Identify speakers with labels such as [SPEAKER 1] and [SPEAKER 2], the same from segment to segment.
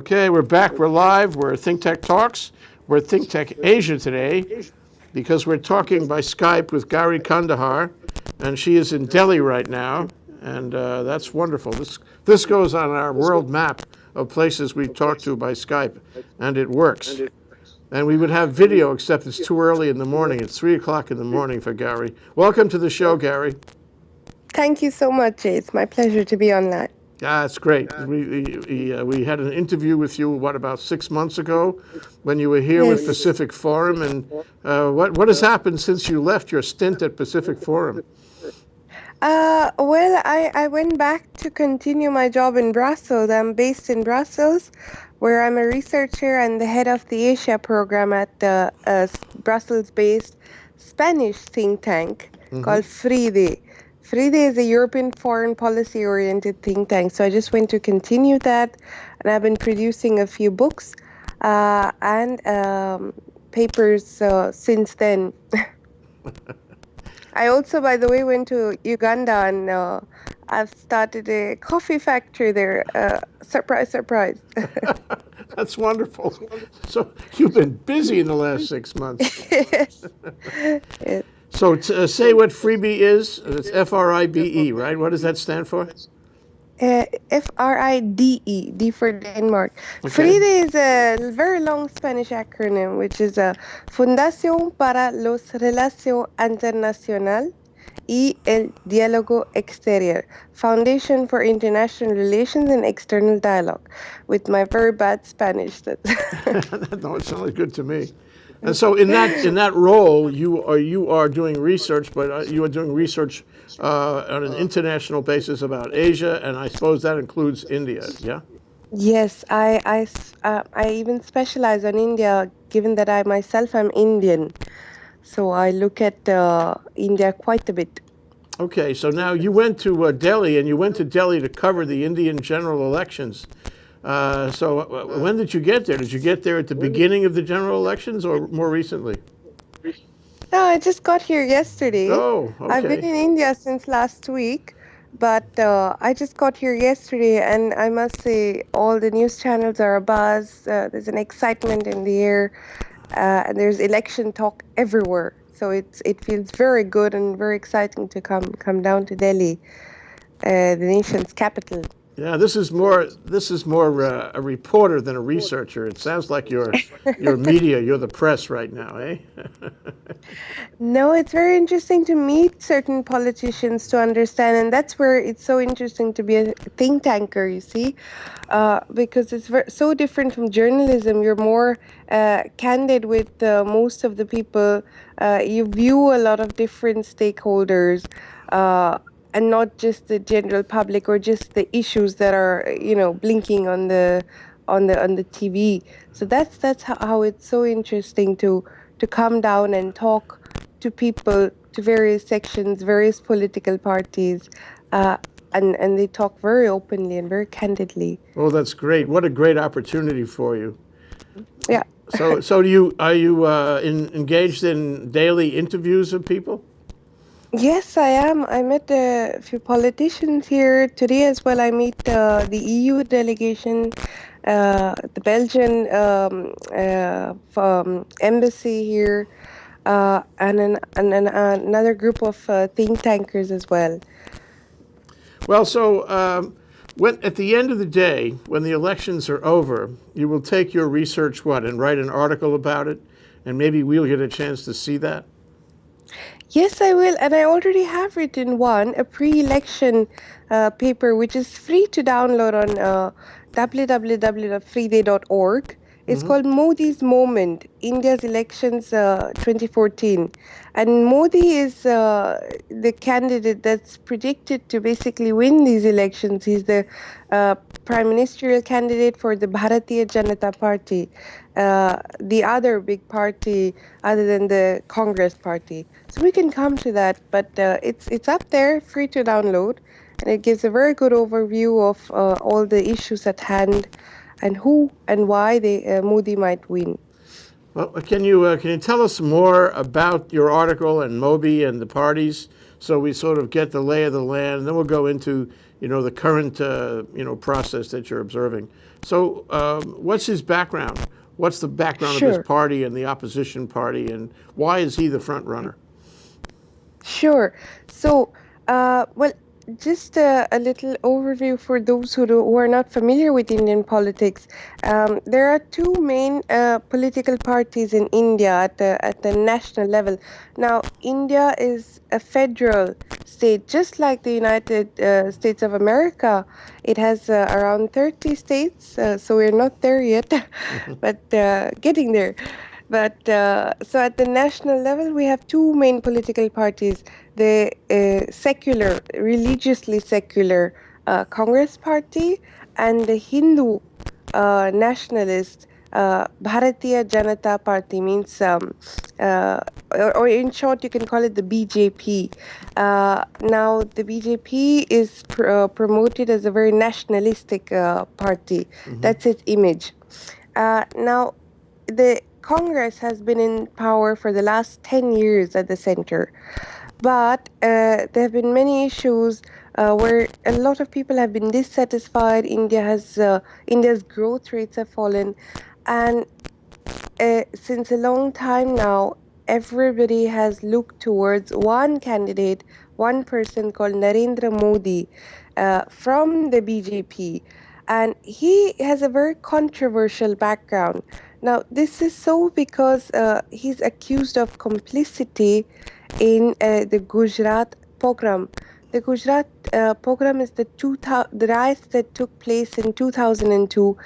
[SPEAKER 1] Okay, we're back. We're live. We're ThinkTech Talks. We're ThinkTech Asia today because we're talking by Skype with Gauri Khandekar, and she is in Delhi right now, and that's wonderful. This goes on our world map of places we talk to by Skype, and it works. And we would have video, except it's too early in the morning. It's 3 o'clock in the morning for Gauri. Welcome to the show, Gauri.
[SPEAKER 2] Thank you so much, Jay. It's my pleasure to be online.
[SPEAKER 1] Yeah, it's great. We had an interview with you, about 6 months ago, when you were here with Pacific Forum. And what has happened since you left your stint at Pacific Forum?
[SPEAKER 2] Well, I went back to continue my job in Brussels. I'm based in Brussels, where I'm a researcher and the head of the Asia program at the Brussels-based Spanish think tank called FRIDE. FRIDE is a European foreign policy-oriented think tank. So I just went to continue that, and I've been producing a few books and papers since then. I also, by the way, went to Uganda, and I've started a coffee factory there. Surprise, surprise.
[SPEAKER 1] That's wonderful. So you've been busy in the last 6 months.
[SPEAKER 2] Yes. Yes.
[SPEAKER 1] So say what FRIBE is. It's FRIBE, right? What does that stand for?
[SPEAKER 2] FRIDE, D for Denmark.
[SPEAKER 1] Okay.
[SPEAKER 2] FRIDE is a very long Spanish acronym, which is Fundación para las Relaciones Internacionales y el Diálogo Exterior, Foundation for International Relations and External Dialogue, with my very bad Spanish.
[SPEAKER 1] No, it sounded good to me. And so in that role, you are doing research, but you are doing research on an international basis about Asia, and I suppose that includes India, yeah?
[SPEAKER 2] Yes, I even specialize on India, given that I myself am Indian. So I look at India quite a bit.
[SPEAKER 1] Okay, so now you went to Delhi, and you went to Delhi to cover the Indian general elections. So when did you get there? Did you get there at the beginning of the general elections or more recently?
[SPEAKER 2] No, I just got here yesterday.
[SPEAKER 1] Oh, okay.
[SPEAKER 2] I've been in India since last week, but I just got here yesterday, and I must say all the news channels are abuzz. There's an excitement in the air, and there's election talk everywhere. So it feels very good and very exciting to come down to Delhi, the nation's capital.
[SPEAKER 1] Yeah, this is more a reporter than a researcher. It sounds like you're media, you're the press right now, eh?
[SPEAKER 2] No, it's very interesting to meet certain politicians to understand, and that's where it's so interesting to be a think tanker, you see, because it's so different from journalism. You're more candid with most of the people. You view a lot of different stakeholders, and not just the general public or just the issues that are, blinking on the TV. So that's how it's so interesting to come down and talk to people, to various sections, various political parties, and they talk very openly and very candidly.
[SPEAKER 1] Oh, that's great! What a great opportunity for you.
[SPEAKER 2] Yeah.
[SPEAKER 1] So are you engaged in daily interviews of people?
[SPEAKER 2] Yes, I am. I met a few politicians here today as well. I meet the EU delegation, the Belgian embassy here, and another group of think tankers as well.
[SPEAKER 1] Well, so at the end of the day, when the elections are over, you will take your research and write an article about it, and maybe we'll get a chance to see that.
[SPEAKER 2] Yes, I will, and I already have written a pre-election paper, which is free to download on www.fride.org. It's called Modi's Moment, India's Elections 2014. And Modi is the candidate that's predicted to basically win these elections. He's the prime ministerial candidate for the Bharatiya Janata Party, the other big party other than the Congress party. So we can come to that, but it's up there, free to download, and it gives a very good overview of all the issues at hand and who and why Modi might win.
[SPEAKER 1] Well, can you tell us more about your article and Modi and the parties, so we sort of get the lay of the land, and then we'll go into the current process that you're observing. So, what's his background? What's the background of his
[SPEAKER 2] Sure.
[SPEAKER 1] party and the opposition party, and why is he the front runner?
[SPEAKER 2] Sure. So, well, just a little overview for those who are not familiar with Indian politics. There are two main political parties in India at the national level. Now, India is a federal state, just like the United States of America. It has around 30 states, so we're not there yet, but getting there. But so at the national level, we have two main political parties: the secular, religiously secular Congress Party, and the Hindu nationalist Bharatiya Janata Party, means or in short, you can call it the BJP. Now, the BJP is promoted as a very nationalistic party. That's its image. Now, the Congress has been in power for the last 10 years at the center, but there have been many issues where a lot of people have been dissatisfied. India's growth rates have fallen, and since a long time now, everybody has looked towards one candidate, one person called Narendra Modi from the BJP, and he has a very controversial background. Now, this is so because he's accused of complicity in the Gujarat pogrom. The Gujarat pogrom is the riots that took place in 2002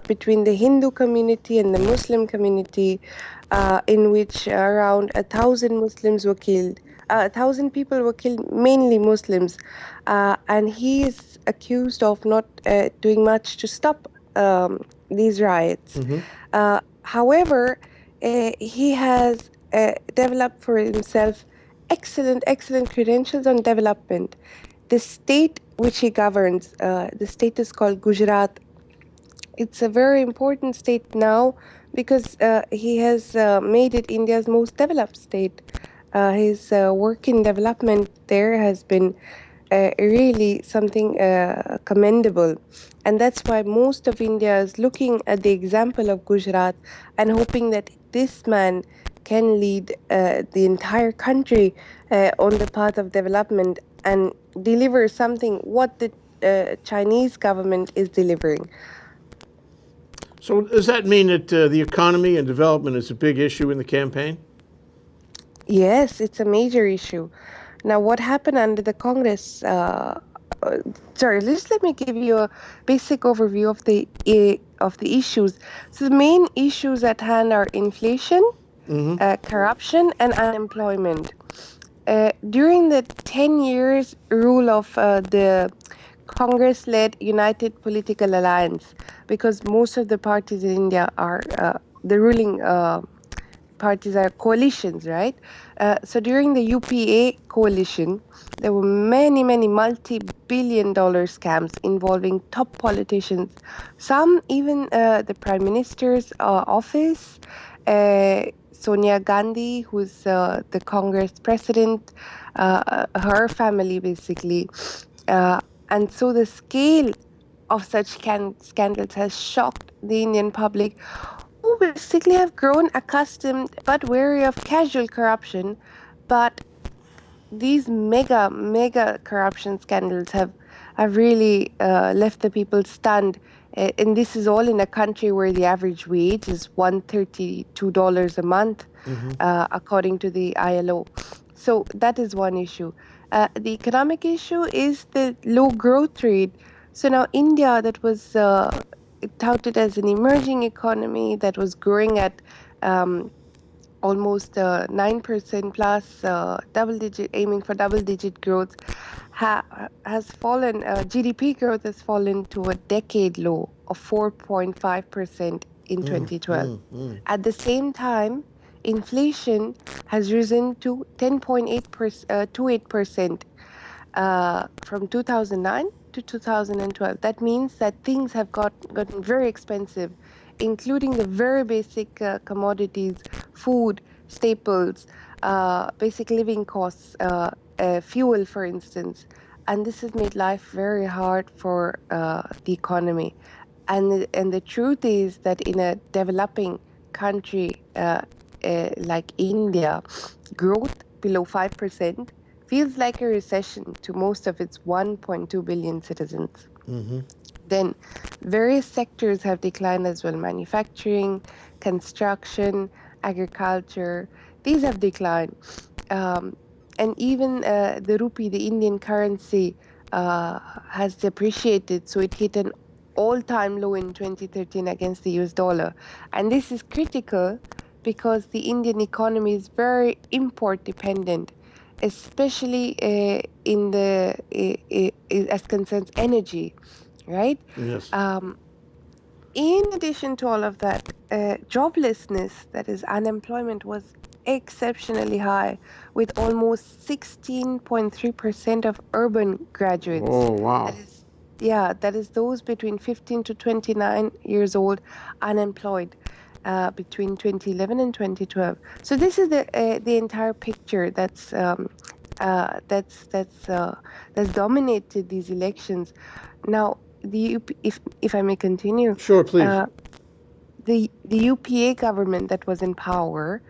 [SPEAKER 2] between the Hindu community and the Muslim community, in which around 1,000 Muslims were killed. 1,000 people were killed, mainly Muslims, and he is accused of not doing much to stop these riots. However, he has developed for himself excellent credentials on development. The state which he governs, the state is called Gujarat. It's a very important state now because he has made it India's most developed state. His work in development there has been really something commendable. And that's why most of India is looking at the example of Gujarat and hoping that this man can lead the entire country on the path of development and deliver something what the Chinese government is delivering.
[SPEAKER 1] So does that mean that the economy and development is a big issue in the campaign?
[SPEAKER 2] Yes, it's a major issue. Now, what happened under the Congress? Sorry, just let me give you a basic overview of the issues. So the main issues at hand are inflation, corruption, and unemployment. During the 10 years rule of the Congress-led United Political Alliance, because most of the parties in India are the ruling parties are coalitions, right? So during the UPA coalition, there were many multi-billion-dollar scams involving top politicians, some even the Prime Minister's office, Sonia Gandhi, who's the Congress president, her family basically. And so the scale of such scandals has shocked the Indian public, who basically have grown accustomed but wary of casual corruption. But these mega corruption scandals have really left the people stunned. And this is all in a country where the average wage is $132 a month, according to the ILO. So that is one issue. The economic issue is the low growth rate. So now India, that was touted as an emerging economy that was growing at almost 9% plus, aiming for double-digit growth, has fallen. GDP growth has fallen to a decade low of 4.5% in 2012. At the same time, inflation has risen to 10.28% from 2009 to 2012. That means that things have gotten very expensive, including the very basic commodities, food, staples, basic living costs, fuel, for instance. and this has made life very hard for the economy. And the truth is that in a developing country like India, growth below 5% feels like a recession to most of its 1.2 billion citizens. Then various sectors have declined as well: manufacturing, construction, agriculture. These have declined. Um, and even the rupee, the Indian currency, has depreciated. So it hit an all-time low in 2013 against the US dollar. And this is critical because the Indian economy is very import dependent, especially in the as concerns energy, right?
[SPEAKER 1] Yes.
[SPEAKER 2] In addition to all of that, joblessness, that is unemployment, was exceptionally high, with almost 16.3% of urban graduates.
[SPEAKER 1] Oh, wow.
[SPEAKER 2] That is those between 15 to 29 years old unemployed between 2011 and 2012. So this is the entire picture that's dominated these elections. Now, if I may continue,
[SPEAKER 1] Sure, please.
[SPEAKER 2] the UPA government that was in power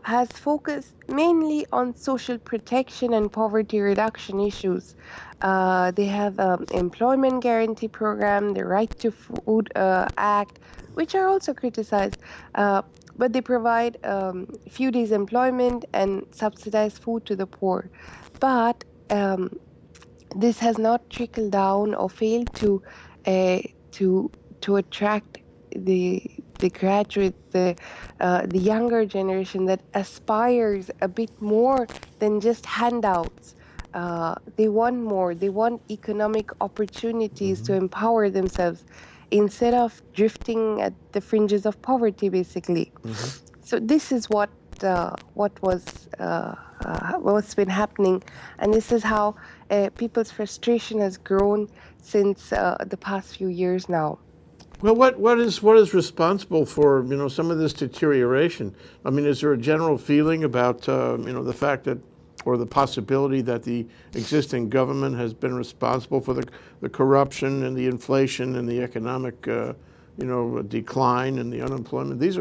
[SPEAKER 2] has focused mainly on social protection and poverty reduction issues. They have employment guarantee program, the Right to Food Act, which are also criticized. But they provide few days employment and subsidized food to the poor. But this has not trickled down or failed uh, to attract the graduate, the younger generation that aspires a bit more than just handouts. They want more. They want economic opportunities to empower themselves instead of drifting at the fringes of poverty, basically. So this is what's been happening, and this is how people's frustration has grown since the past few years now.
[SPEAKER 1] Well, what is responsible for some of this deterioration? I mean, is there a general feeling about the fact that, or the possibility that the existing government has been responsible for the corruption and the inflation and the economic decline and the unemployment? These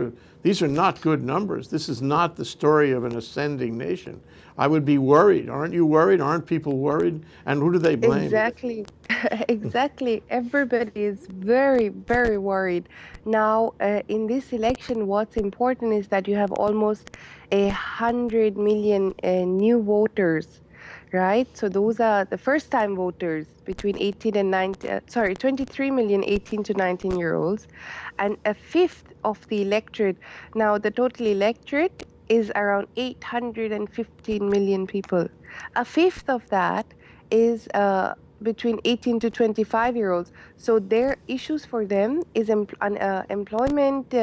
[SPEAKER 1] are not good numbers. This is not the story of an ascending nation. I would be worried. Aren't you worried? Aren't people worried? And who do they blame?
[SPEAKER 2] Exactly. Exactly. Everybody is very, very worried. Now, in this election, what's important is that you have almost 100 million new voters, right? So those are the first-time voters between 18 and 19, 23 million 18 to 19-year-olds, and a fifth of the electorate. Now, the total electorate is around 815 million people. A fifth of that is between 18 to 25-year-olds. So their issues for them is employment,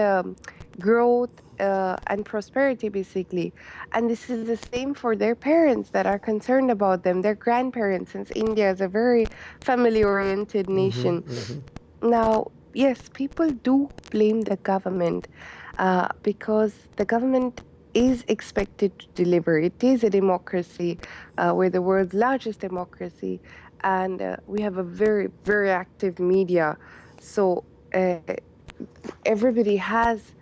[SPEAKER 2] growth, and prosperity, basically. And this is the same for their parents that are concerned about them, their grandparents, since India is a very family-oriented nation. Now, yes, people do blame the government because the government is expected to deliver. It is a democracy. We're the world's largest democracy, and we have a very, very active media. So everybody has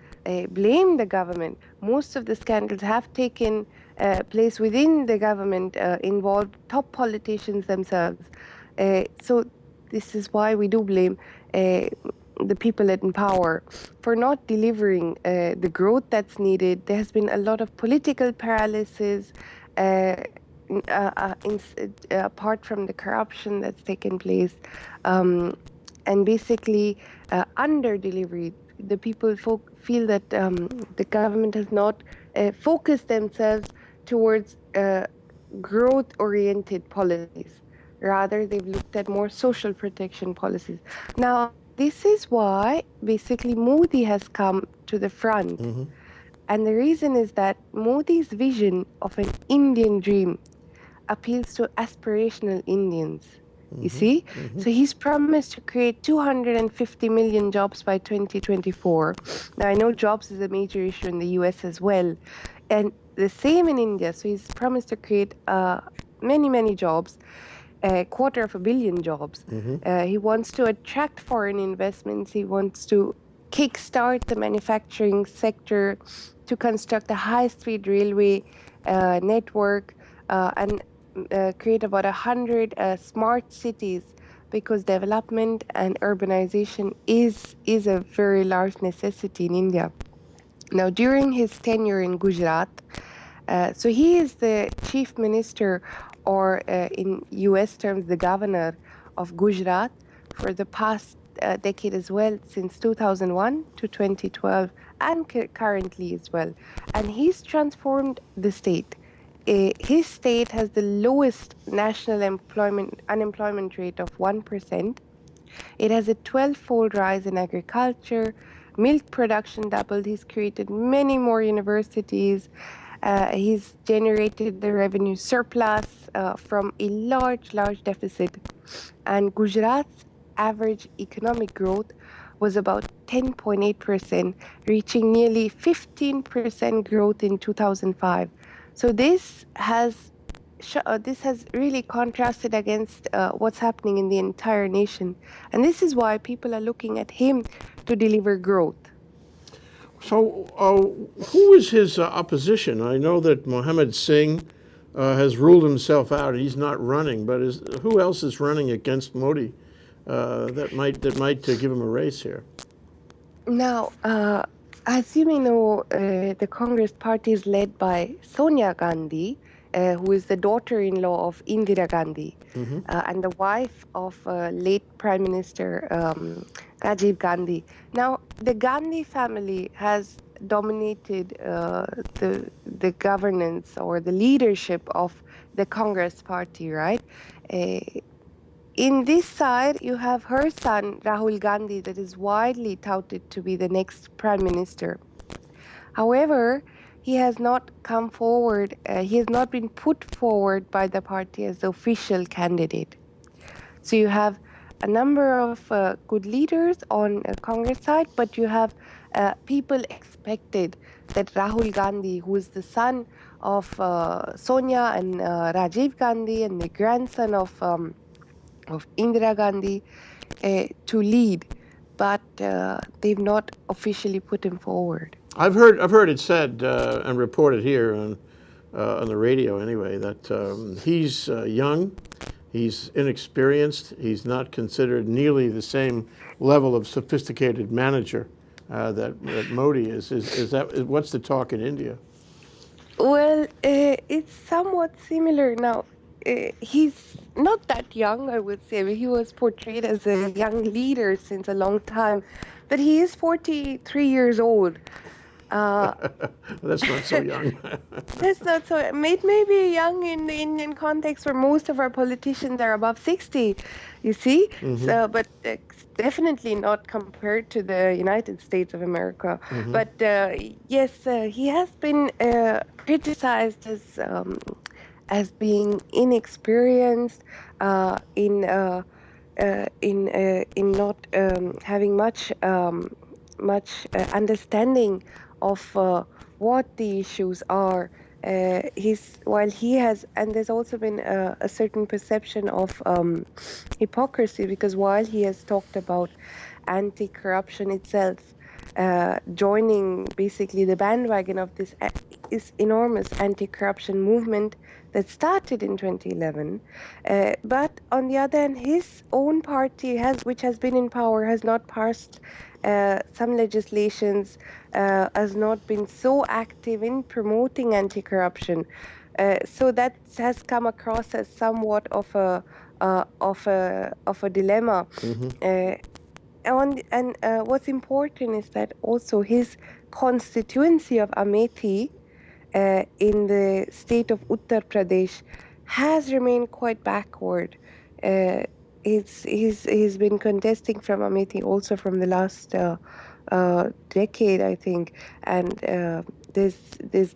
[SPEAKER 2] blamed the government. Most of the scandals have taken place within the government, involved top politicians themselves. So this is why we do blame the people in power for not delivering the growth that's needed. There has been a lot of political paralysis, apart from the corruption that's taken place, and basically under delivery. The people feel that the government has not focused themselves towards growth-oriented policies. Rather, they've looked at more social protection policies. Now, this is why basically Modi has come to the front. And the reason is that Modi's vision of an Indian dream appeals to aspirational Indians. You see? So he's promised to create 250 million jobs by 2024. Now, I know jobs is a major issue in the US as well. And the same in India. So he's promised to create many, many jobs. a quarter of a billion jobs. He wants to attract foreign investments. He wants to kickstart the manufacturing sector, to construct a high-speed railway network, and create about 100 smart cities, because development and urbanization is a very large necessity in India. Now, during his tenure in Gujarat, so he is the chief minister, or in US terms, the governor of Gujarat for the past decade as well, since 2001 to 2012, and currently as well. And he's transformed the state. His state has the lowest national unemployment rate of 1%. It has a 12-fold rise in agriculture. Milk production doubled. He's created many more universities. He's generated the revenue surplus from a large deficit. And Gujarat's average economic growth was about 10.8%, reaching nearly 15% growth in 2005. So this has really contrasted against what's happening in the entire nation. And this is why people are looking at him to deliver growth.
[SPEAKER 1] So who is his opposition? I know that Mohammed Singh has ruled himself out. He's not running, but who else is running against Modi that might give him a race here?
[SPEAKER 2] Now, as you may know, the Congress party is led by Sonia Gandhi, who is the daughter-in-law of Indira Gandhi, and the wife of late Prime Minister Rajiv Gandhi. Now, the Gandhi family has dominated the governance or the leadership of the Congress party, right? In this side, you have her son, Rahul Gandhi, that is widely touted to be the next prime minister. However, he has not come forward, he has not been put forward by the party as the official candidate. So you have a number of good leaders on Congress side, but you have people expected that Rahul Gandhi, who is the son of Sonia and Rajiv Gandhi and the grandson of Indira Gandhi, to lead, but they've not officially put him forward.
[SPEAKER 1] I've heard it said and reported here on the radio anyway that he's young, he's inexperienced, he's not considered nearly the same level of sophisticated manager that Modi is. Is that what's the talk in India?
[SPEAKER 2] Well, it's somewhat similar now. He's not that young, I would say. He was portrayed as a young leader since a long time, but he is 43 years old.
[SPEAKER 1] That's not so young.
[SPEAKER 2] That's not so. Maybe young in the Indian context, where most of our politicians are above 60. You see, so, but definitely not compared to the United States of America. But yes, he has been criticized as being inexperienced, in not having much understanding of what the issues are. While he has, and there's also been a certain perception of hypocrisy, because while he has talked about anti-corruption itself, joining basically the bandwagon of this enormous anti-corruption movement that started in 2011, but on the other hand, his own party, which has been in power, has not passed some legislations, has not been so active in promoting anti-corruption. So that has come across as somewhat of a dilemma. And what's important is that also his constituency of Amethi in the state of Uttar Pradesh has remained quite backward. He's been contesting from Amethi also from the last decade, I think, and there's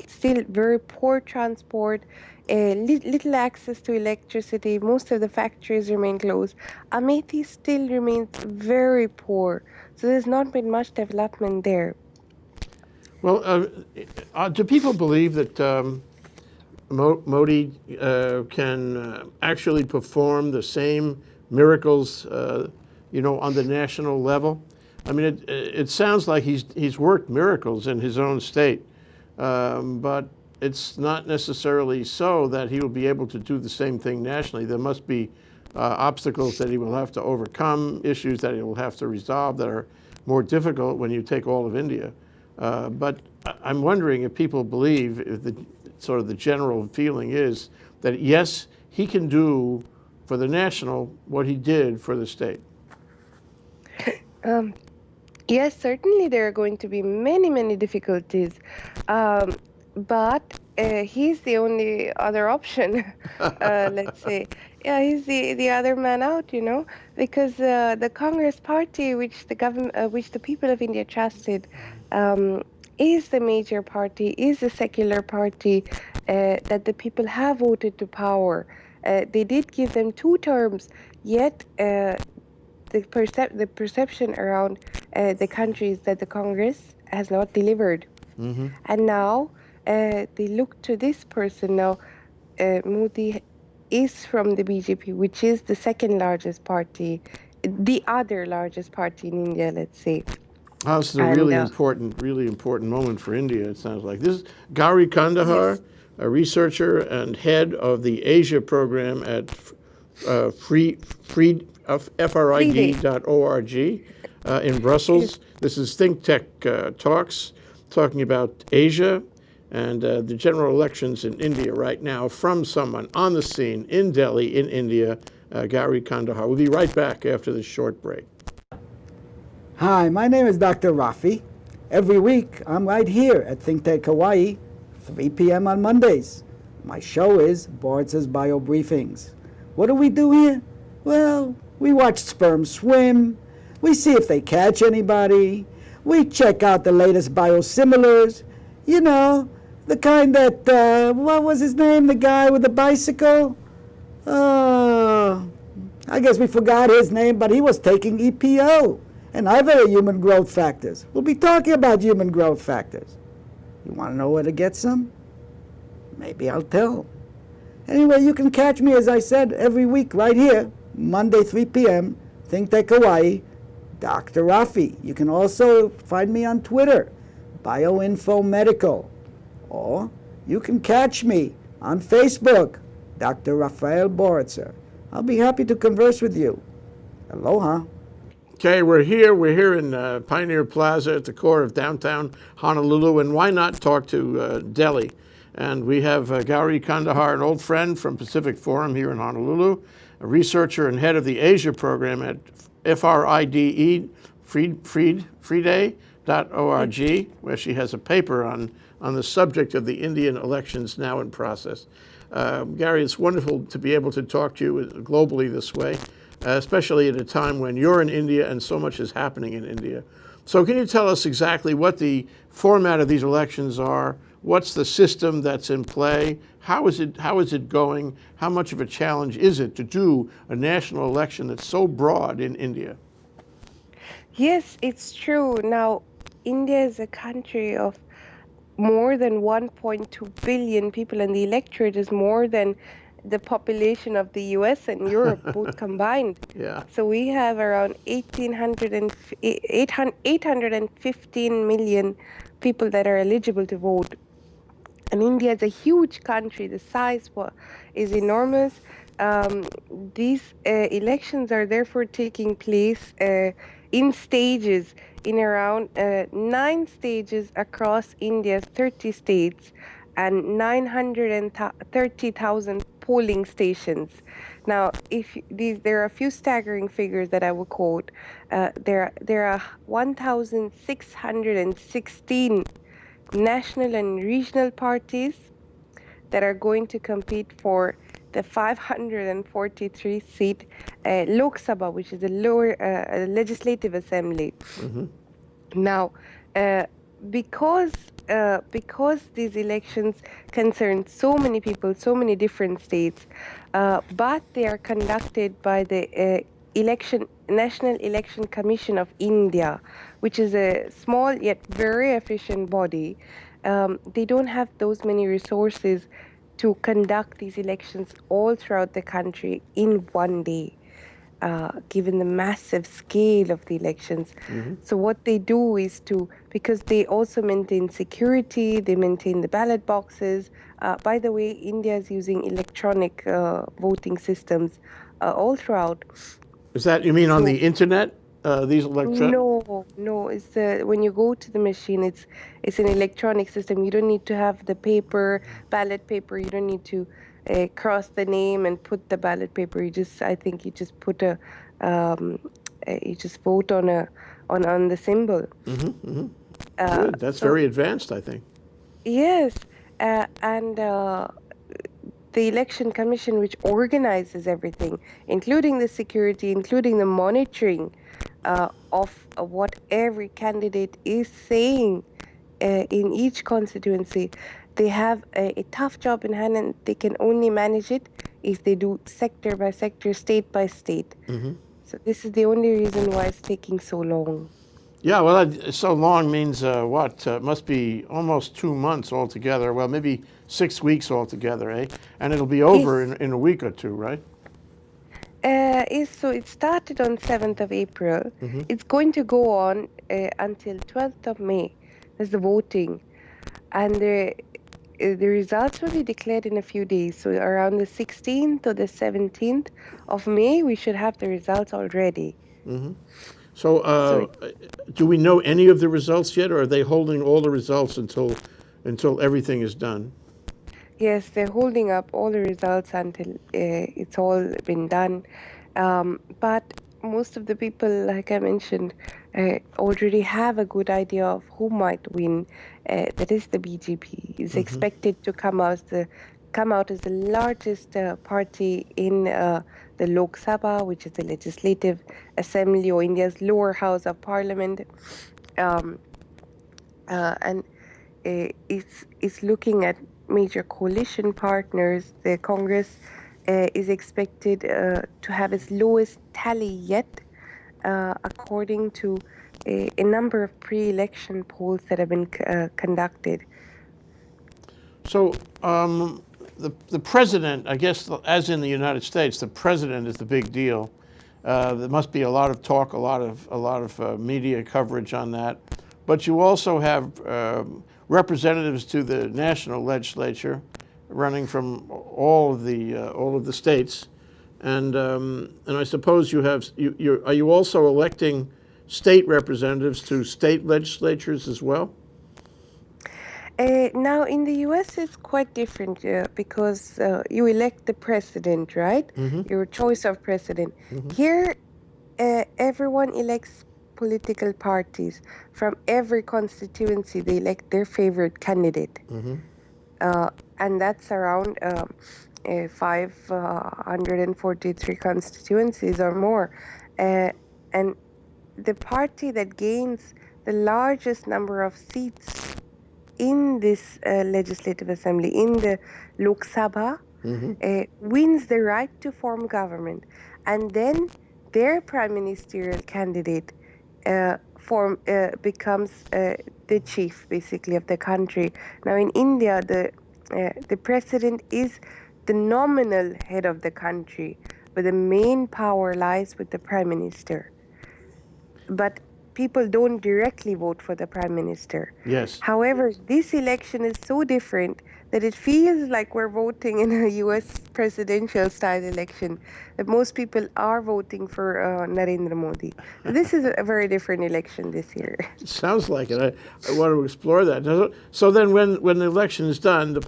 [SPEAKER 2] still very poor transport, little access to electricity. Most of the factories remain closed. Amethi still remains very poor, so there's not been much development there.
[SPEAKER 1] Well, do people believe that Modi can actually perform the same miracles, on the national level? I mean, it sounds like he's worked miracles in his own state, but it's not necessarily so that he will be able to do the same thing nationally. There must be obstacles that he will have to overcome, issues that he will have to resolve that are more difficult when you take all of India. But I'm wondering if people believe, if the general feeling is that yes, he can do for the national what he did for the state.
[SPEAKER 2] Yes, certainly there are going to be many, many difficulties, but he's the only other option. Let's say, yeah, he's the other man out, because the Congress Party, which the government, which the people of India trusted, is the major party, is the secular party that the people have voted to power. They did give them 2 terms, yet the perception around the country is that the Congress has not delivered.
[SPEAKER 1] Mm-hmm.
[SPEAKER 2] And now they look to this person now. Modi is from the BJP, which is the second largest party, the other largest party in India, let's say.
[SPEAKER 1] Oh, this is a really important moment for India, it sounds like. This is Gauri Khandekar,
[SPEAKER 2] Yes.
[SPEAKER 1] a researcher and head of the Asia program at FRID.org in Brussels. This is ThinkTech Talks, talking about Asia and the general elections in India right now from someone on the scene in Delhi, in India, Gauri Khandekar. We'll be right back after this short break.
[SPEAKER 3] Hi, my name is Dr. Rafi. Every week, I'm right here at ThinkTech Hawaii, 3 p.m. on Mondays. My show is Boards' Bio Briefings. What do we do here? Well, we watch sperm swim, we see if they catch anybody, we check out the latest biosimilars, the kind that, what was his name, the guy with the bicycle? I guess we forgot his name, but he was taking EPO and other human growth factors. We'll be talking about human growth factors. You want to know where to get some? Maybe I'll tell. Anyway, you can catch me, as I said, every week right here, Monday, 3 p.m., ThinkTech Hawaii, Dr. Rafi. You can also find me on Twitter, BioInfo Medical. Or you can catch me on Facebook, Dr. Rafael Boritzer. I'll be happy to converse with you. Aloha.
[SPEAKER 1] Okay, we're here in Pioneer Plaza at the core of downtown Honolulu, and why not talk to Delhi? And we have Gauri Khandekar, an old friend from Pacific Forum here in Honolulu, a researcher and head of the Asia program at FRIDE, Friday.org, where she has a paper on the subject of the Indian elections now in process. Gary, it's wonderful to be able to talk to you globally this way, especially at a time when you're in India and so much is happening in India. So can you tell us exactly what the format of these elections are? What's the system that's in play? How is it going? How much of a challenge is it to do a national election that's so broad in India?
[SPEAKER 2] Yes, it's true. Now, India is a country of more than 1.2 billion people, and the electorate is more than the population of the US and Europe both combined.
[SPEAKER 1] Yeah.
[SPEAKER 2] So we have around 815 million people that are eligible to vote. And India is a huge country. The size is enormous. These elections are therefore taking place in stages, in around 9 stages across India's 30 states and 930,000 polling stations. Now, there are a few staggering figures that I will quote. There are 1,616 national and regional parties that are going to compete for the 543-seat Lok Sabha, which is the lower legislative assembly.
[SPEAKER 1] Mm-hmm.
[SPEAKER 2] Now, because these elections concern so many people, so many different states, but they are conducted by the National Election Commission of India, which is a small yet very efficient body. They don't have those many resources to conduct these elections all throughout the country in one day, given the massive scale of the elections. So what they do is because they also maintain security, they maintain the ballot boxes. By the way, India is using electronic voting systems all throughout.
[SPEAKER 1] Is that, you mean on
[SPEAKER 2] So-
[SPEAKER 1] the internet? These
[SPEAKER 2] No, it's when you go to the machine, it's an electronic system. You don't need to have the ballot paper. You don't need to cross the name and put the ballot paper. I think you just put you just vote on the symbol.
[SPEAKER 1] Good. That's
[SPEAKER 2] so-
[SPEAKER 1] very advanced, I think.
[SPEAKER 2] Yes, and the election commission, which organizes everything, including the security, including the monitoring of what every candidate is saying in each constituency, they have a tough job in hand, and they can only manage it if they do sector by sector, state by state. So this is the only reason why it's taking so long.
[SPEAKER 1] Yeah, well, so long means what? Must be almost 2 months altogether. Well, maybe 6 weeks altogether, eh? And it'll be over
[SPEAKER 2] Yes.
[SPEAKER 1] in a week or two, right?
[SPEAKER 2] So it started on 7th of April. It's going to go on until 12th of May. That's the voting. And the results will be declared in a few days. So around the 16th or the 17th of May, we should have the results already.
[SPEAKER 1] So, do we know any of the results yet, or are they holding all the results until everything is done?
[SPEAKER 2] Yes, they're holding up all the results until it's all been done. But most of the people, like I mentioned, already have a good idea of who might win. That is the BJP. Is expected to come out as the largest party in the Lok Sabha, which is the Legislative Assembly or India's lower house of parliament. And it's looking at major coalition partners. The Congress is expected to have its lowest tally yet, according to a number of pre-election polls that have been conducted.
[SPEAKER 1] So, the president, I guess, as in the United States, the president is the big deal. There must be a lot of talk, a lot of media coverage on that. But you also have representatives to the national legislature, running from all of the states, and I suppose are you also electing state representatives to state legislatures as well?
[SPEAKER 2] Now, in the US, it's quite different because you elect the president, right? Your choice of president. Here, everyone elects political parties. From every constituency, they elect their favorite candidate. And that's around 543 constituencies or more. And the party that gains the largest number of seats in this legislative assembly, in the Lok Sabha, wins the right to form government. And then their prime ministerial candidate becomes the chief, basically, of the country. Now, in India, the president is the nominal head of the country, but the main power lies with the prime minister. But people don't directly vote for the prime minister.
[SPEAKER 1] Yes.
[SPEAKER 2] However, this election is so different that it feels like we're voting in a US presidential style election, that most people are voting for Narendra Modi. This is a very different election this year.
[SPEAKER 1] Sounds like it. I want to explore that. So then when the election is done, the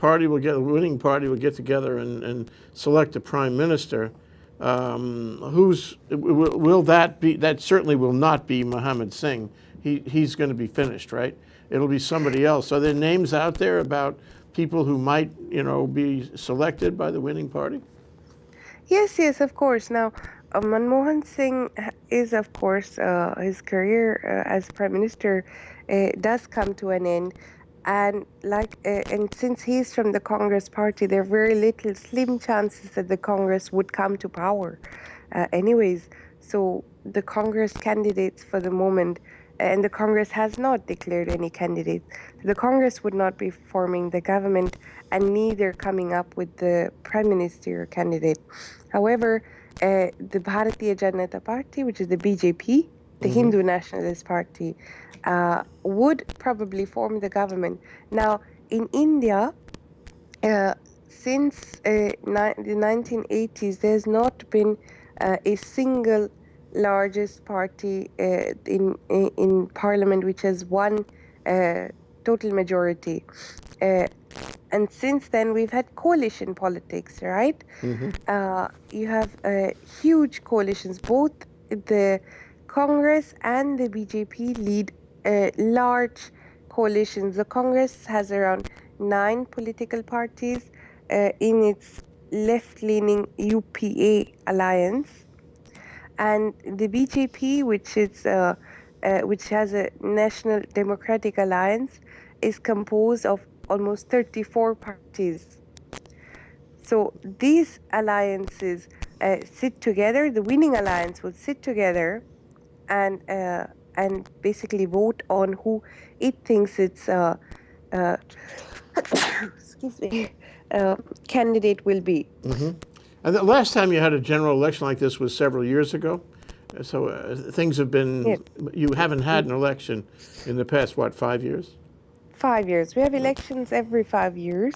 [SPEAKER 1] winning party will get together and select a prime minister. Will that be? That certainly will not be Mohammed Singh. He's going to be finished, right? It'll be somebody else. Are there names out there about people who might, be selected by the winning party?
[SPEAKER 2] Yes, of course. Now, Manmohan Singh is, of course, his career as prime minister does come to an end. And since he's from the Congress party, there are very slim chances that the Congress would come to power anyways. So the Congress candidates for the moment and the Congress has not declared any candidates. The Congress would not be forming the government and neither coming up with the prime minister candidate. However, the Bharatiya Janata Party, which is the BJP, the Hindu Nationalist Party, would probably form the government. Now, in India, since the 1980s, there's not been a single largest party in parliament which has won total majority. And since then, we've had coalition politics, right? You have huge coalitions. Both the Congress and the BJP lead large coalitions. The Congress has around 9 political parties in its left-leaning UPA alliance, and the BJP, which has a National Democratic Alliance, is composed of almost 34 parties. So these alliances sit together. The winning alliance will sit together and basically vote on who it thinks its excuse me, candidate will be.
[SPEAKER 1] And the last time you had a general election like this was several years ago. So things have been,
[SPEAKER 2] Yes.
[SPEAKER 1] you haven't had an election in the past, what, 5 years?
[SPEAKER 2] 5 years. We have elections every 5 years,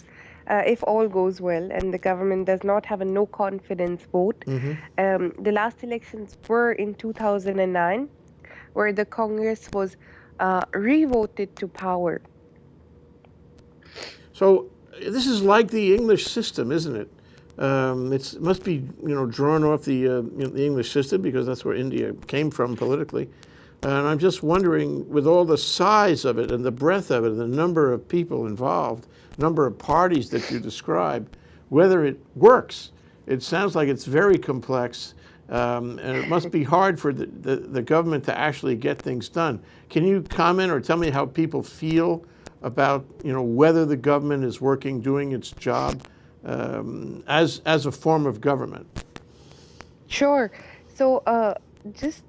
[SPEAKER 2] if all goes well and the government does not have a no confidence vote. The last elections were in 2009, where the Congress was re-voted to power.
[SPEAKER 1] So this is like the English system, isn't it? It must be, drawn off the English system because that's where India came from politically. And I'm just wondering, with all the size of it and the breadth of it and the number of people involved, number of parties that you describe, whether it works. It sounds like it's very complex, and it must be hard for the government to actually get things done. Can you comment or tell me how people feel about, whether the government is working, doing its job as a form of government?
[SPEAKER 2] Sure. So just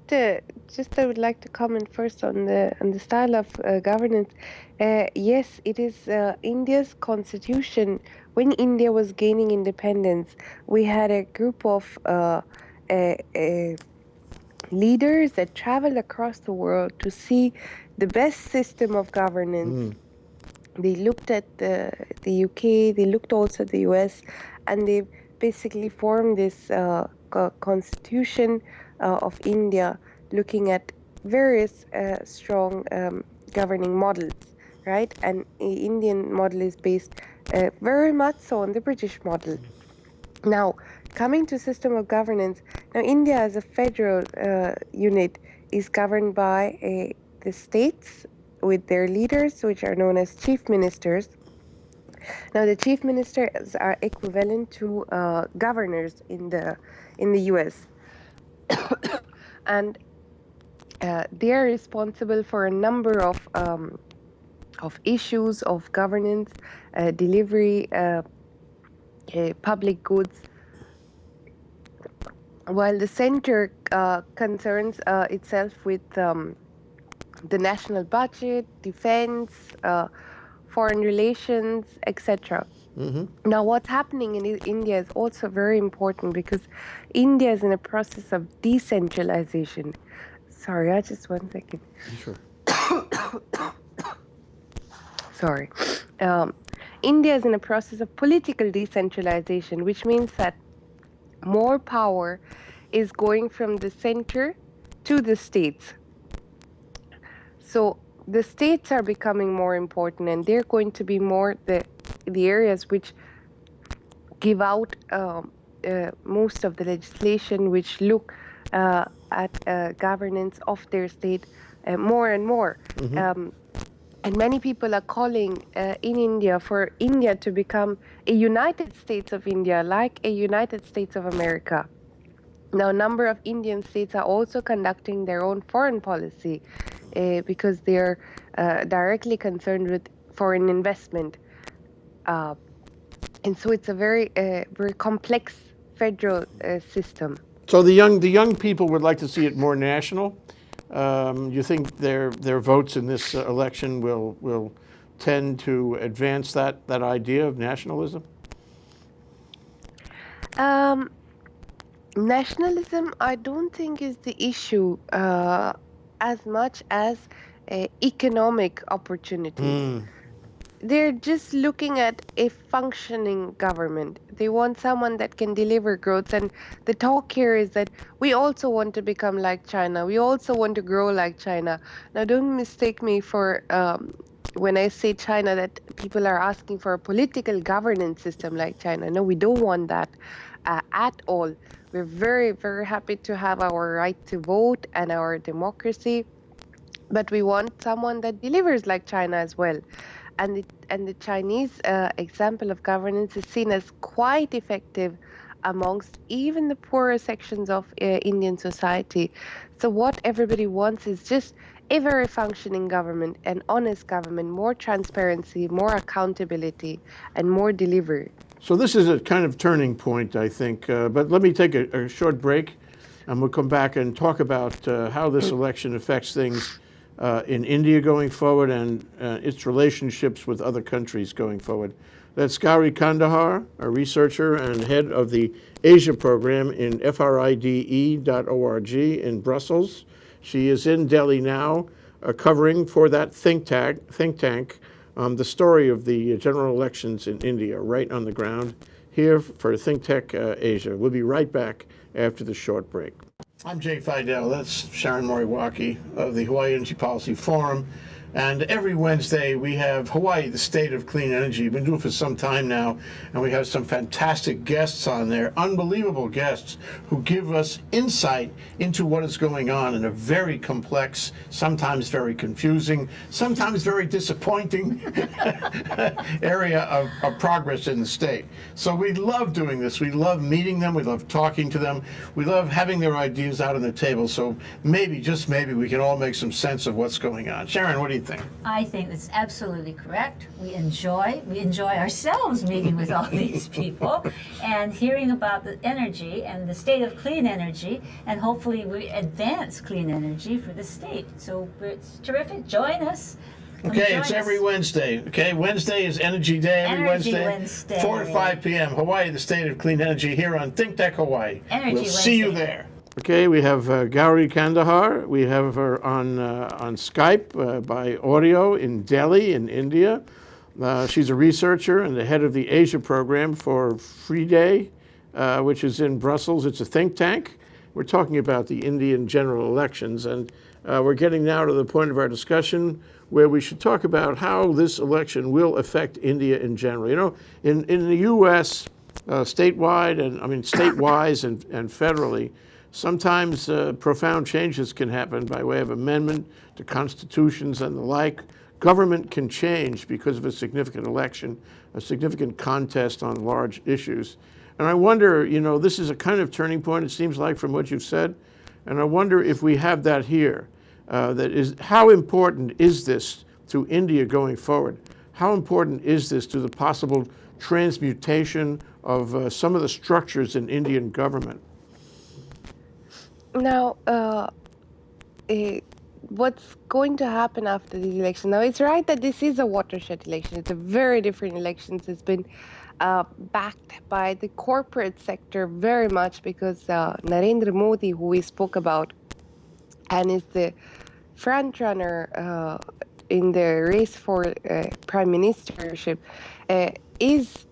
[SPEAKER 2] I would like to comment first on the style of governance. Yes, it is India's constitution. When India was gaining independence, we had a group of leaders that traveled across the world to see the best system of governance. They looked at the UK, they looked also at the US, and they basically formed this constitution of India, looking at various strong governing models, right? And the Indian model is based very much so on the British model. Now, coming to system of governance, now India as a federal unit is governed by the states with their leaders, which are known as chief ministers. Now, the chief ministers are equivalent to governors in the US, and they are responsible for a number of issues of governance, delivery, public goods, while the center concerns itself with the national budget, defense, foreign relations, etc. Now, what's happening in India is also very important because India is in a process of decentralization. Sorry, just 1 second.
[SPEAKER 1] Sure.
[SPEAKER 2] Sorry. India is in a process of political decentralization, which means that more power is going from the center to the states. So the states are becoming more important, and they're going to be more the areas which give out most of the legislation, which look at governance of their state more and more. And many people are calling in India for India to become a United States of India, like a United States of America. Now, a number of Indian states are also conducting their own foreign policy because they're directly concerned with foreign investment. And so it's a very complex federal system.
[SPEAKER 1] So the young people would like to see it more national, You think their votes in this election will tend to advance that idea of nationalism?
[SPEAKER 2] Nationalism, I don't think is the issue as much as economic opportunities. They're just looking at a functioning government. They want someone that can deliver growth. And the talk here is that we also want to become like China. We also want to grow like China. Now, don't mistake me for when I say China that people are asking for a political governance system like China. No, we don't want that at all. We're very, very happy to have our right to vote and our democracy, but we want someone that delivers like China as well. And the Chinese example of governance is seen as quite effective amongst even the poorer sections of Indian society. So what everybody wants is just a very functioning government, an honest government, more transparency, more accountability, and more delivery.
[SPEAKER 1] So this is a kind of turning point, I think. But let me take a short break, and we'll come back and talk about how this election affects things in India going forward and its relationships with other countries going forward. That's Gauri Khandekar, a researcher and head of the Asia program in fride.org in Brussels. She is in Delhi now, covering for that think tank the story of the general elections in India, right on the ground, here for ThinkTech Asia. We'll be right back after the short break. I'm Jay Fidel. That's Sharon Moriwaki of the Hawaii Energy Policy Forum. And every Wednesday we have Hawaii, the State of Clean Energy. We've been doing it for some time now, and we have some fantastic guests on there, unbelievable guests who give us insight into what is going on in a very complex, sometimes very confusing, sometimes very disappointing area of progress in the state. So we love doing this. We love meeting them. We love talking to them. We love having their ideas out on the table. So maybe, just maybe, we can all make some sense of what's going on. Sharon, what do you think?
[SPEAKER 4] I think that's absolutely correct. We enjoy ourselves meeting with all these people and hearing about the energy and the state of clean energy, and hopefully we advance clean energy for the state. So it's terrific. Join us.
[SPEAKER 1] Okay, it's every Wednesday. Okay, Wednesday is Energy Day. Every Wednesday, 4 to 5 p.m. Hawaii, the State of Clean Energy, here on ThinkTech Hawaii. We'll see you there. Okay, we have Gauri Khandekar. We have her on Skype by audio in Delhi, in India. She's a researcher and the head of the Asia program for FRIDE, which is in Brussels. It's a think tank. We're talking about the Indian general elections, and we're getting now to the point of our discussion where we should talk about how this election will affect India in general. You know, in the U.S., statewide and federally, sometimes profound changes can happen by way of amendment to constitutions and the like. Government can change because of a significant election, a significant contest on large issues. And I wonder, you know, this is a kind of turning point, it seems like, from what you've said. And I wonder if we have that here. That is, how important is this to India going forward? How important is this to the possible transmutation of some of the structures in Indian government?
[SPEAKER 2] Now, what's going to happen after this election? Now, it's right that this is a watershed election. It's a very different election. It's been backed by the corporate sector very much because Narendra Modi, who we spoke about, and is the front runner in the race for prime ministership, is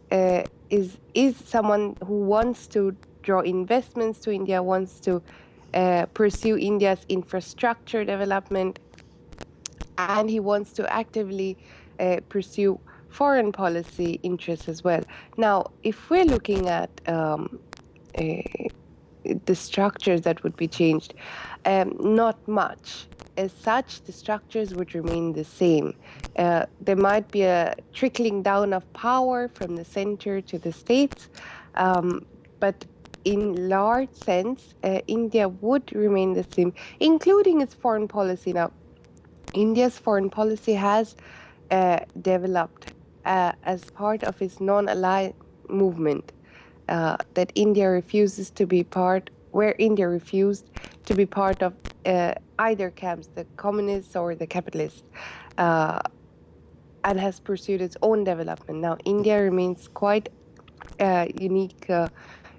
[SPEAKER 2] someone who wants to draw investments to India, wants to pursue India's infrastructure development, and he wants to actively pursue foreign policy interests as well. Now, if we're looking at the structures that would be changed, not much. As such, the structures would remain the same. There might be a trickling down of power from the center to the states, but in large sense, India would remain the same, including its foreign policy. Now, India's foreign policy has developed as part of its non-aligned movement, that India refuses to be part, where India refused to be part of either camps, the communists or the capitalists, uh, and has pursued its own development. Now, India remains quite unique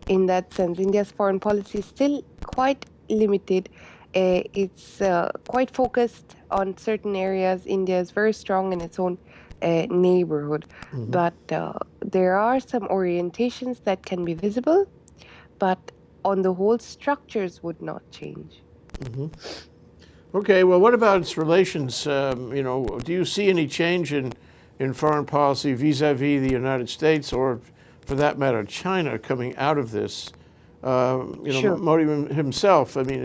[SPEAKER 2] in that sense. India's foreign policy is still quite limited. It's quite focused on certain areas. India is very strong in its own neighborhood, but there are some orientations that can be visible, but on the whole, structures would not change.
[SPEAKER 1] Okay, well, what about its relations? Do you see any change in foreign policy vis-a-vis the United States, or for that matter, China, coming out of this?
[SPEAKER 2] Sure.
[SPEAKER 1] Modi himself, I mean,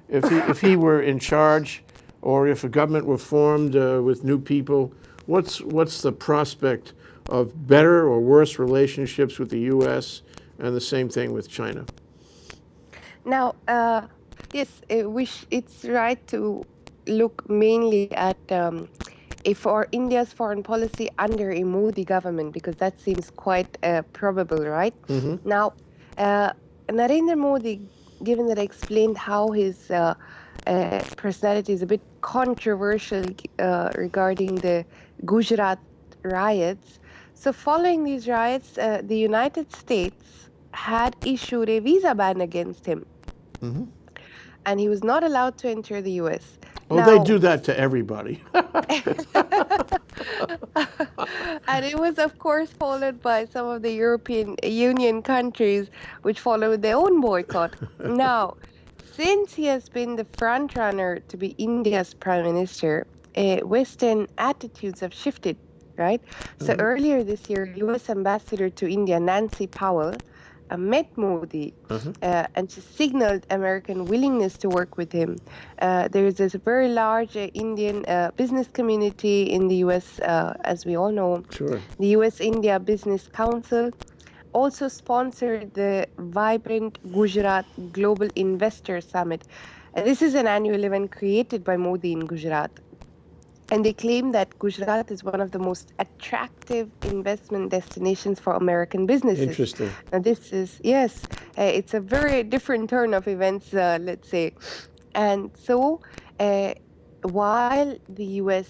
[SPEAKER 1] if he were in charge, or if a government were formed with new people, what's the prospect of better or worse relationships with the U.S., and the same thing with China?
[SPEAKER 2] Now, yes, it's right to look mainly at for India's foreign policy under a Modi government, because that seems quite probable, right? Now, Narendra Modi, given that I explained how his personality is a bit controversial regarding the Gujarat riots, so following these riots, the United States had issued a visa ban against him. And he was not allowed to enter the U.S.
[SPEAKER 1] Oh, they do that to everybody.
[SPEAKER 2] And it was, of course, followed by some of the European Union countries, which followed their own boycott. Now, since he has been the front runner to be India's prime minister, Western attitudes have shifted, right? So earlier this year, U.S. Ambassador to India, Nancy Powell, met Modi, and she signaled American willingness to work with him. There is this very large Indian business community in the U.S., as we all know.
[SPEAKER 1] Sure.
[SPEAKER 2] The U.S.-India Business Council also sponsored the vibrant Gujarat Global Investor Summit. This is an annual event created by Modi in Gujarat. And they claim that Gujarat is one of the most attractive investment destinations for American businesses.
[SPEAKER 1] Interesting.
[SPEAKER 2] Now this is, yes, it's a very different turn of events, let's say. And so while the U.S.,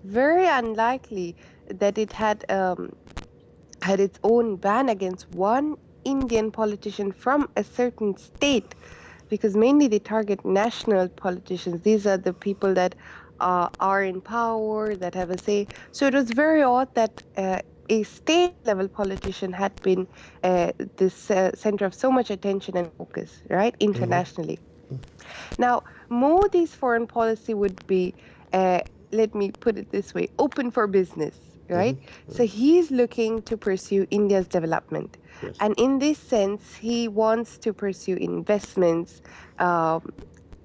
[SPEAKER 2] very unlikely that it had its own ban against one Indian politician from a certain state, because mainly they target national politicians. These are the people that are in power, that have a say. So it was very odd that a state-level politician had been this center of so much attention and focus, right, internationally. Now, Modi's foreign policy would be, let me put it this way, open for business, right? So he's looking to pursue India's development.
[SPEAKER 1] Yes.
[SPEAKER 2] And in this sense, he wants to pursue investments,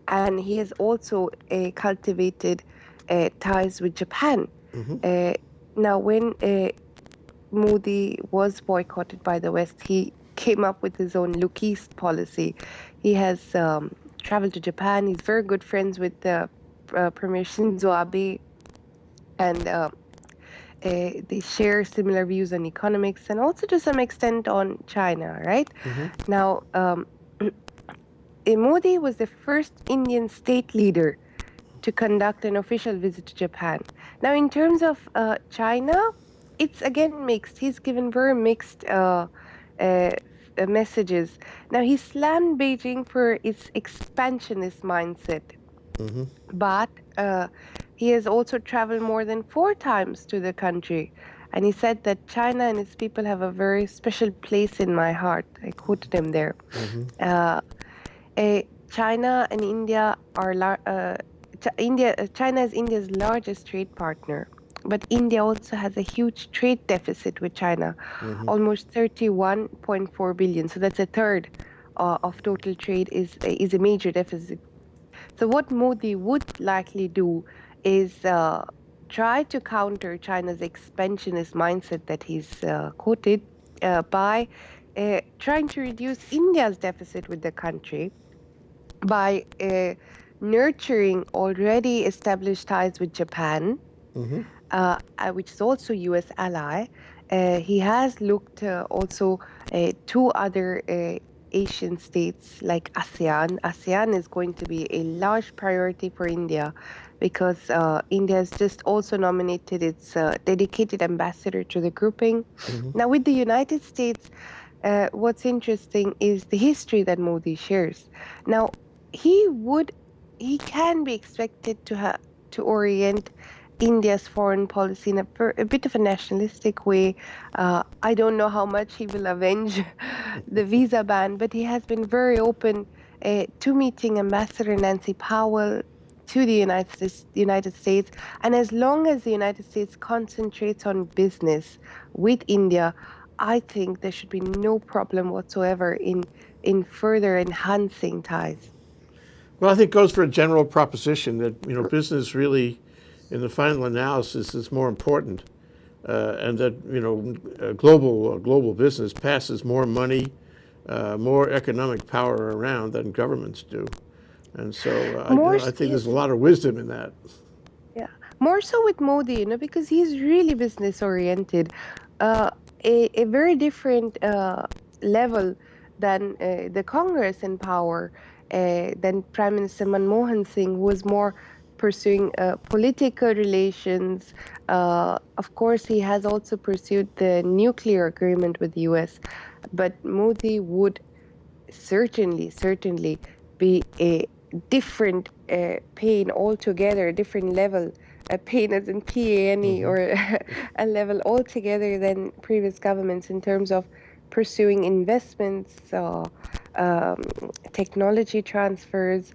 [SPEAKER 2] and he has also cultivated ties with Japan. Now, when Modi was boycotted by the West, he came up with his own Look East policy. He has traveled to Japan. He's very good friends with Premier Shinzo Abe, and they share similar views on economics and also to some extent on China, right? Now, Modi was the first Indian state leader to conduct an official visit to Japan. Now, in terms of China, it's again mixed. He's given very mixed messages. Now, he slammed Beijing for its expansionist mindset, but he has also traveled more than 4 times to the country. And he said that China and its people have a very special place in my heart. I quoted him there. China and India are China is India's largest trade partner, but India also has a huge trade deficit with China, almost 31.4 billion. So that's a third of total trade is a major deficit. So what Modi would likely do is try to counter China's expansionist mindset that he's quoted by trying to reduce India's deficit with the country by nurturing already established ties with Japan, which is also U.S. ally. He has looked also to other Asian states like ASEAN. ASEAN is going to be a large priority for India because India has just also nominated its dedicated ambassador to the grouping. Now, with the United States, what's interesting is the history that Modi shares. Now, he would, he can be expected to orient India's foreign policy in a bit of a nationalistic way. I don't know how much he will avenge the visa ban, but he has been very open to meeting Ambassador Nancy Powell to the United States. And as long as the United States concentrates on business with India, I think there should be no problem whatsoever in further enhancing ties.
[SPEAKER 1] Well, I think it goes for a general proposition that business really, in the final analysis, is more important, and that global business passes more money, more economic power around than governments do, and so I think there's a lot of wisdom in that.
[SPEAKER 2] Yeah, more so with Modi, because he's really business oriented, a very different level than the Congress in power, than Prime Minister Manmohan Singh, who was more pursuing political relations. Of course, he has also pursued the nuclear agreement with the US, but Modi would certainly be a different pain altogether, a different level, a pain as in PANE, or a level altogether than previous governments in terms of pursuing investments, technology transfers,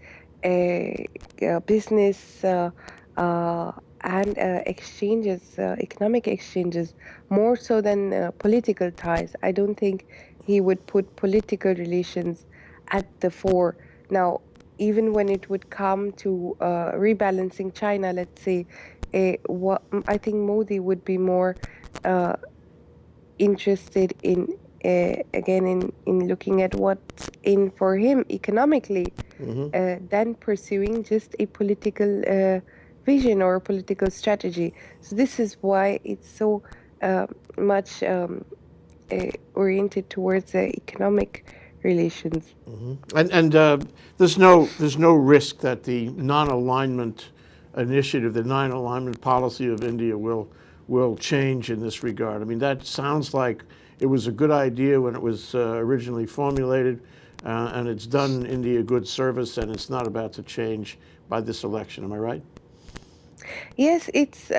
[SPEAKER 2] business and exchanges, economic exchanges, more so than political ties. I don't think he would put political relations at the fore. Now, even when it would come to rebalancing China, let's say, I think Modi would be more interested in, again, in looking at what's in for him economically, than pursuing just a political vision or a political strategy. So this is why it's so much oriented towards economic relations.
[SPEAKER 1] And there's no risk that the non-alignment initiative, the non-alignment policy of India will change in this regard. I mean, that sounds like it was a good idea when it was originally formulated, and it's done India good service, and it's not about to change by this election. Am I right?
[SPEAKER 2] Yes, it's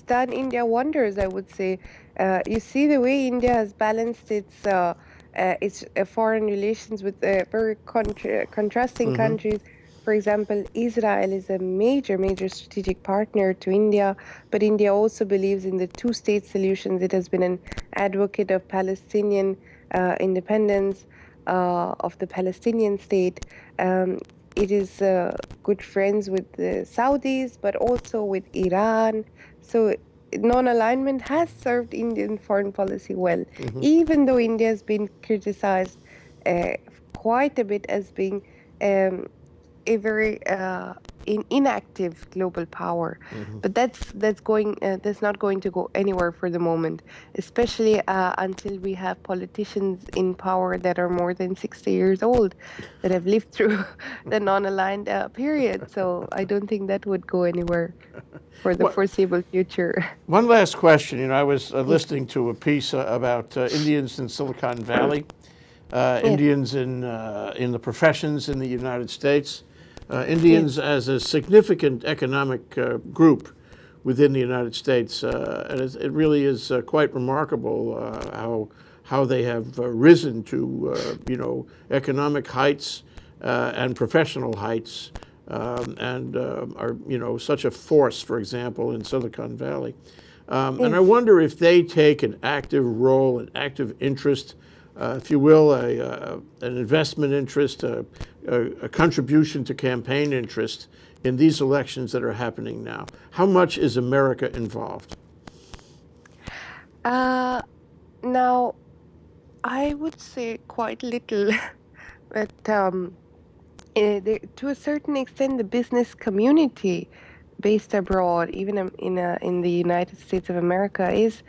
[SPEAKER 2] done India wonders, I would say. You see the way India has balanced its foreign relations with very contrasting countries. For example, Israel is a major strategic partner to India, but India also believes in the two-state solutions. It has been an advocate of Palestinian independence, of the Palestinian state. It is good friends with the Saudis, but also with Iran. So non-alignment has served Indian foreign policy well, even though India has been criticized quite a bit as being a very inactive global power. But that's not going to go anywhere for the moment, especially until we have politicians in power that are more than 60 years old, that have lived through the non-aligned period. So I don't think that would go anywhere for the foreseeable future.
[SPEAKER 1] One last question. I was listening to a piece about Indians in Silicon Valley, Indians in the professions in the United States, Indians as a significant economic group within the United States, and it really is quite remarkable how they have risen to economic heights and professional heights, and are such a force, for example, in Silicon Valley. And I wonder if they take an active role, an active interest, if you will, an investment interest, a contribution to campaign interest in these elections that are happening now. How much is America involved?
[SPEAKER 2] Now, I would say quite little, but to a certain extent, the business community based abroad, even in the United States of America, is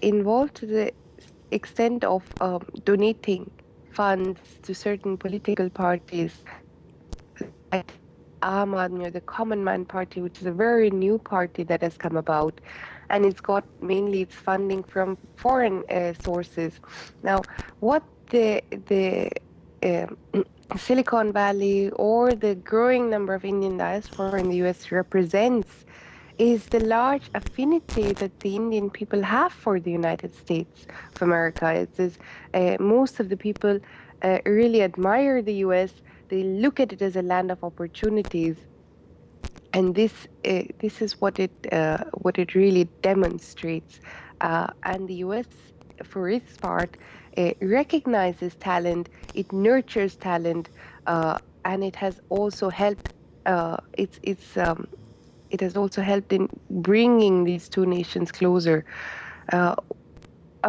[SPEAKER 2] involved to the extent of donating funds to certain political parties, like Aam Aadmi or the Common Man Party, which is a very new party that has come about, and it's got mainly its funding from foreign sources. Now, what the um, Silicon Valley or the growing number of Indian diaspora in the US represents is the large affinity that the Indian people have for the United States of America. It is most of the people really admire the US. They look at it as a land of opportunities, and this is what it really demonstrates. And the US, for its part, recognizes talent. It nurtures talent, and it has also helped. It has also helped in bringing these two nations closer.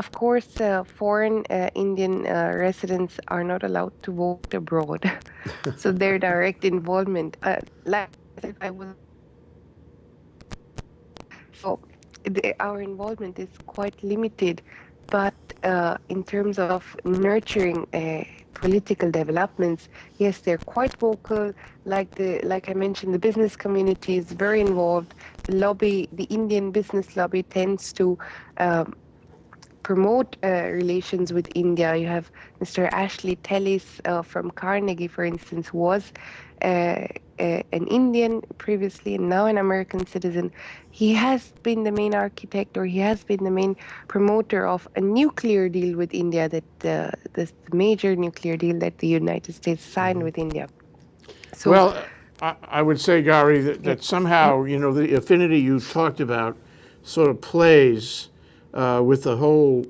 [SPEAKER 2] Of course, foreign Indian residents are not allowed to vote abroad, so their direct involvement, like I said, our involvement is quite limited. But in terms of nurturing political developments, yes, they're quite vocal. Like I mentioned, the business community is very involved. The Indian business lobby tends to promote relations with India. You have Mr. Ashley Tellis from Carnegie, for instance, who was an Indian previously and now an American citizen. He has been the main architect, or he has been the main promoter of a nuclear deal with India, that the major nuclear deal that the United States signed with India. So,
[SPEAKER 1] Well, I would say, Gauri, that somehow, the affinity you talked about sort of plays with the whole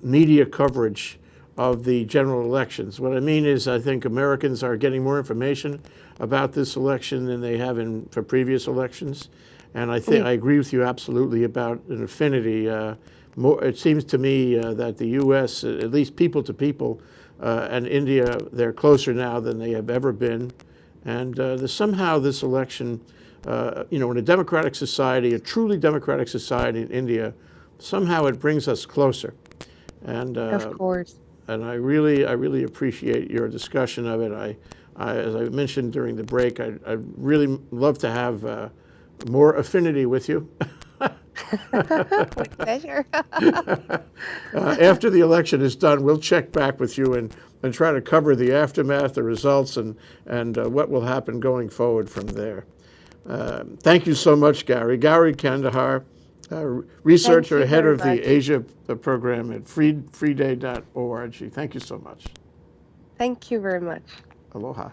[SPEAKER 1] media coverage of the general elections. What I mean is, I think Americans are getting more information about this election than they have for previous elections. And I think I agree with you absolutely about an affinity. It seems to me that the U.S., at least people to people, and India, they're closer now than they have ever been. And somehow this election, in a democratic society, a truly democratic society in India, somehow it brings us closer. And
[SPEAKER 2] of course.
[SPEAKER 1] And I really appreciate your discussion of it. As I mentioned during the break, I'd really love to have more affinity with you.
[SPEAKER 2] With pleasure.
[SPEAKER 1] After the election is done, we'll check back with you and try to cover the aftermath, the results, and what will happen going forward from there. Thank you so much, Gauri. Gauri Khandekar, researcher, head of the Asia program at freeday.org. Thank you so much.
[SPEAKER 2] Thank you very much.
[SPEAKER 1] Aloha.